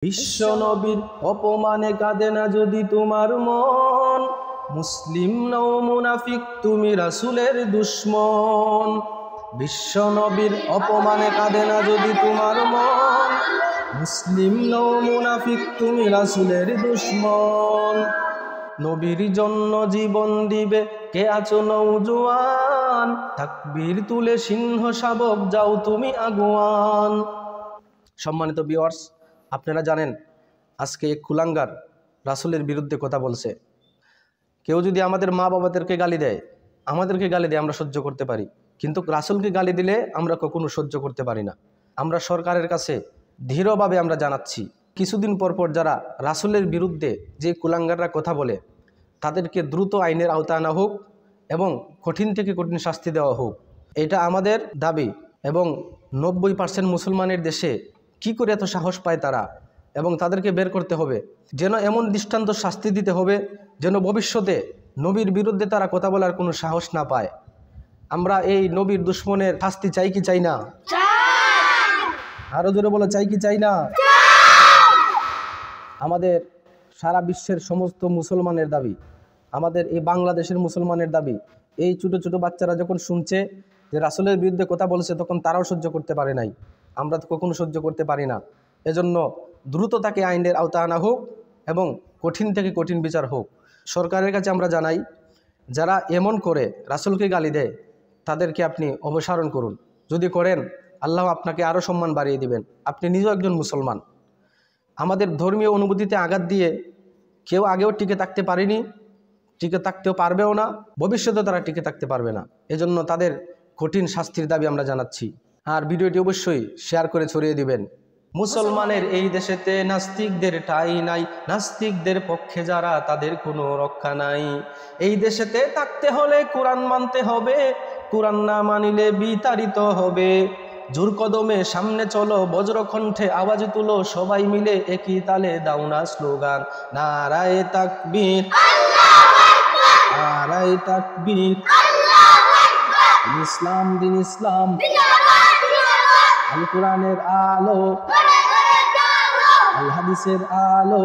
বিশ্ব নবীর অপমানে কাঁদে না যদি তোমার মন, মুসলিম নও মুনাফিক তুমি রাসূলের দুশমন। বিশ্ব নবীর অপমানে কাঁদে না যদি তোমার মন, মুসলিম নও মুনাফিক তুমি রাসূলের দুশমন। নবীর জন্য জীবন দিবে কে আছো নওজোয়ান, তাকবীর তুলে সিংহ শাবক যাও তুমি আগুয়ান। সম্মানিত ভিউয়ার্স, আপনারা জানেন আজকে এক কুলাঙ্গার রাসূলের বিরুদ্ধে কথা বলছে। কেউ যদি আমাদের মা বাবাদেরকে গালি দেয়, আমাদেরকে গালি দেয় আমরা সহ্য করতে পারি, কিন্তু রাসূলকে গালি দিলে আমরা কখনো সহ্য করতে পারি না। আমরা সরকারের কাছে দৃঢ়ভাবে আমরা জানাচ্ছি, কিছুদিন পর পর যারা রাসূলের বিরুদ্ধে যে কুলাঙ্গাররা কথা বলে তাদেরকে দ্রুত আইনের আওতায় আনা হোক এবং কঠিন থেকে কঠিন শাস্তি দেওয়া হোক। এটা আমাদের দাবি। এবং 90% মুসলমানের দেশে কি করে এত সাহস পায় তারা, এবং তাদেরকে বের করতে হবে, যেন এমন দৃষ্টান্ত শাস্তি দিতে হবে যেন ভবিষ্যতে নবীর বিরুদ্ধে তারা কথা বলার কোনো সাহস না পায়। আমরা এই নবীর দুশমনের শাস্তি চাই কি চাই না? আরো জোরে বলো, চাই কি চাই না? আমাদের সারা বিশ্বের সমস্ত মুসলমানের দাবি, আমাদের এই বাংলাদেশের মুসলমানের দাবি, এই ছোটো ছোটো বাচ্চারা যখন শুনছে যে রাসূলের বিরুদ্ধে কথা বলছে তখন তারাও সহ্য করতে পারে নাই, আমরা তো কখনো সহ্য করতে পারি না। এজন্য দ্রুত তাকে আইনের আওতায় আনা হোক এবং কঠিন থেকে কঠিন বিচার হোক। সরকারের কাছে আমরা জানাই, যারা এমন করে রাসূলকে গালি দেয় তাদেরকে আপনি অপসারণ করুন। যদি করেন আল্লাহ আপনাকে আরও সম্মান বাড়িয়ে দিবেন। আপনি নিজেও একজন মুসলমান। আমাদের ধর্মীয় অনুভূতিতে আঘাত দিয়ে কেউ আগেও টিকে থাকতে পারেনি, টিকে থাকতেও পারবেও না, ভবিষ্যতে তারা টিকে থাকতে পারবে না। এজন্য তাদের কঠিন শাস্তির দাবি আমরা জানাচ্ছি। আর ভিডিওটি অবশ্যই শেয়ার করে ছড়িয়ে দিবেন। মুসলমানের এই দেশেতে নাস্তিকদের ঠাঁই নাই, নাস্তিকদের পক্ষে যারা তাদের কোনো রক্ষা নাই। এই দেশেতে থাকতে হলে কোরআন মানতে হবে, কোরআন না মানিলে বিতাড়িত হবে। জোর কদমে সামনে চলো, বজ্রকণ্ঠে আওয়াজ তুলো, সবাই মিলে একই তালে দাও না স্লোগান, নারায়ে তাকবীর, নারায়ে তাকবীর, ইসলাম দিন ইসলাম, আল কোরআনের আলো, আল হাদিসের আলো।